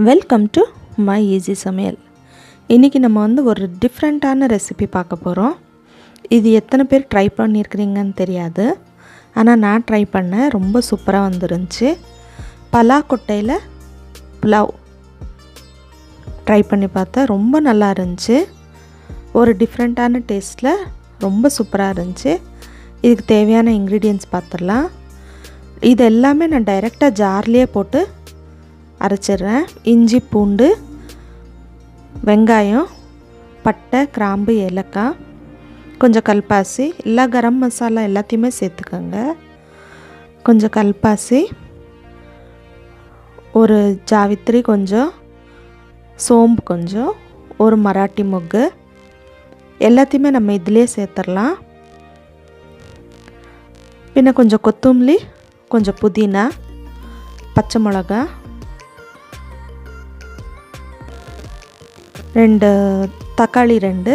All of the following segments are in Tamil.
வெல்கம் டு மை ஈஸி சமையல். இன்றைக்கி நம்ம ஒரு டிஃப்ரெண்ட்டான ரெசிபி பார்க்க போகிறோம். இது எத்தனை பேர் ட்ரை பண்ணியிருக்கிறீங்கன்னு தெரியாது, ஆனால் நான் ட்ரை பண்ணேன். ரொம்ப சூப்பராக வந்துருந்துச்சு. பலாக்கொட்டையில் புலாவ் ட்ரை பண்ணி பார்த்தேன். ரொம்ப நல்லா இருந்துச்சு. ஒரு டிஃப்ரெண்ட்டான டேஸ்ட்டில் ரொம்ப சூப்பராக இருந்துச்சு. இதுக்கு தேவையான இன்க்ரீடியன்ட்ஸ் பார்த்துடலாம். இது எல்லாமே நான் டைரெக்டாக ஜார்லேயே போட்டு அரைச்சிடுறேன். இஞ்சி, பூண்டு, வெங்காயம், பட்டை, கிராம்பு, ஏலக்காய், கொஞ்சம் கல்பாசி, எல்லா கரம் மசாலா எல்லாத்தையுமே சேர்த்துக்கோங்க. கொஞ்சம் கல்பாசி, ஒரு ஜாவித்ரி, கொஞ்சம் சோம்பு, கொஞ்சம் ஒரு மராட்டி மொக்கு, எல்லாத்தையுமே நம்ம இதிலே சேர்த்துடலாம். பின்ன கொஞ்சம் கொத்தமல்லி, கொஞ்சம் புதினா, பச்சை மிளகா, 2 தக்காளி, 2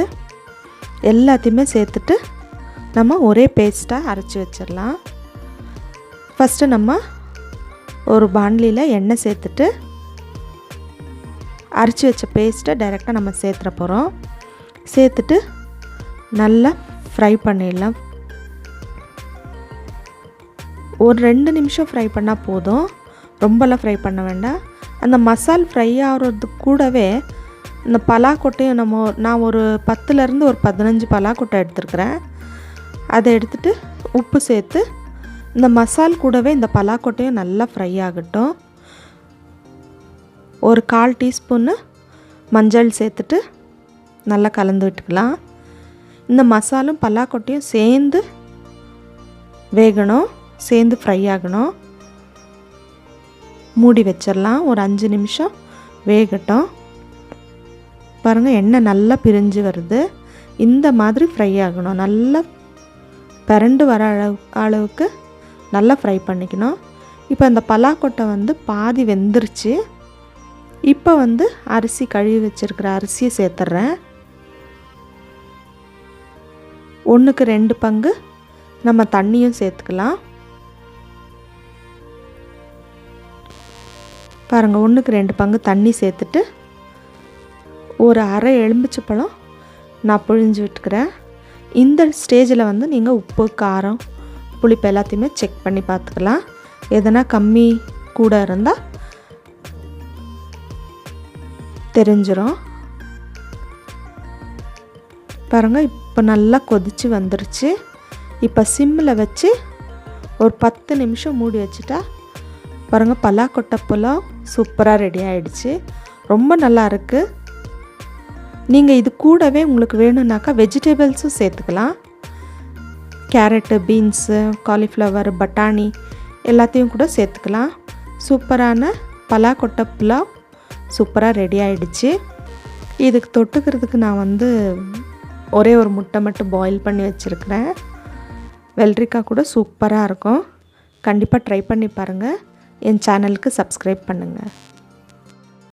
எல்லாத்தையுமே சேர்த்துட்டு நம்ம ஒரே பேஸ்ட்டாக அரைச்சி வச்சிடலாம். ஃபஸ்ட்டு நம்ம ஒரு பாண்ட்லியில் எண்ணெய் சேர்த்துட்டு அரைச்சி வச்ச பேஸ்ட்டை டைரெக்டாக நம்ம சேர்த்துற போகிறோம். சேர்த்துட்டு நல்லா ஃப்ரை பண்ணிடலாம். ஒரு 2 நிமிஷம் ஃப்ரை பண்ணால் போதும், ரொம்பலாம் ஃப்ரை பண்ண வேண்டாம். அந்த மசால் ஃப்ரை ஆகிறதுக்கு கூடவே இந்த பலாக்கொட்டையும் நான் ஒரு 10லேருந்து ஒரு 15 பலாக்கொட்டை எடுத்துருக்கிறேன். அதை எடுத்துகிட்டு உப்பு சேர்த்து இந்த மசால் கூடவே இந்த பலாக்கொட்டையும் நல்லா ஃப்ரை ஆகட்டும். ஒரு 1/4 டீஸ்பூன்னு மஞ்சள் சேர்த்துட்டு நல்லா கலந்து விட்டுக்கலாம். இந்த மசாலும் பலாக்கொட்டையும் சேர்ந்து வேகணும், சேர்ந்து ஃப்ரை ஆகணும். மூடி வச்சிடலாம். ஒரு 5 நிமிஷம் வேகட்டும். பாருங்கள், எண்ணெய் நல்லா பிரிஞ்சு வருது. இந்த மாதிரி ஃப்ரை ஆகணும். நல்லா பரண்டு வர அளவுக்கு நல்லா ஃப்ரை பண்ணிக்கணும். இப்போ இந்த பலாக்கொட்டை பாதி வெந்துருச்சு. இப்போ அரிசி கழுவி வச்சுருக்கிற அரிசியை சேர்த்துட்றேன். 1க்கு 2 பங்கு நம்ம தண்ணியும் சேர்த்துக்கலாம். பாருங்கள், 1க்கு 2 பங்கு தண்ணி சேர்த்துட்டு ஒரு அரை எலுமிச்சைப்பழம் நான் புழிஞ்சு விட்டுக்கிறேன். இந்த ஸ்டேஜில் நீங்கள் உப்பு, காரம், புளிப்பு எல்லாத்தையுமே செக் பண்ணி பார்த்துக்கலாம். எதனா கம்மி கூட இருந்தால் தெரிஞ்சிடும். பாருங்கள், இப்போ நல்லா கொதித்து வந்துருச்சு. இப்போ சிம்மில் வச்சு ஒரு 10 நிமிஷம் மூடி வச்சுட்டா பாருங்கள், பலாக்கொட்டை புலாவ் சூப்பராக ரெடி ஆகிடுச்சு. ரொம்ப நல்லா இருக்குது. நீங்கள் இது கூடவே உங்களுக்கு வேணும்னாக்கா வெஜிடபிள்ஸும் சேர்த்துக்கலாம். கேரட்டு, பீன்ஸு, காலிஃப்ளவர், பட்டாணி எல்லாத்தையும் கூட சேர்த்துக்கலாம். சூப்பரான பலாக்கொட்டை புலாவ் சூப்பராக ரெடி ஆகிடுச்சு. இதுக்கு தொட்டுக்கிறதுக்கு நான் ஒரே ஒரு முட்டை மட்டும் பாயில் பண்ணி வச்சுருக்கிறேன். வெள்ளரிக்காய் கூட சூப்பராக இருக்கும். கண்டிப்பாக ட்ரை பண்ணி பாருங்கள். என் சேனலுக்கு சப்ஸ்கிரைப் பண்ணுங்கள்.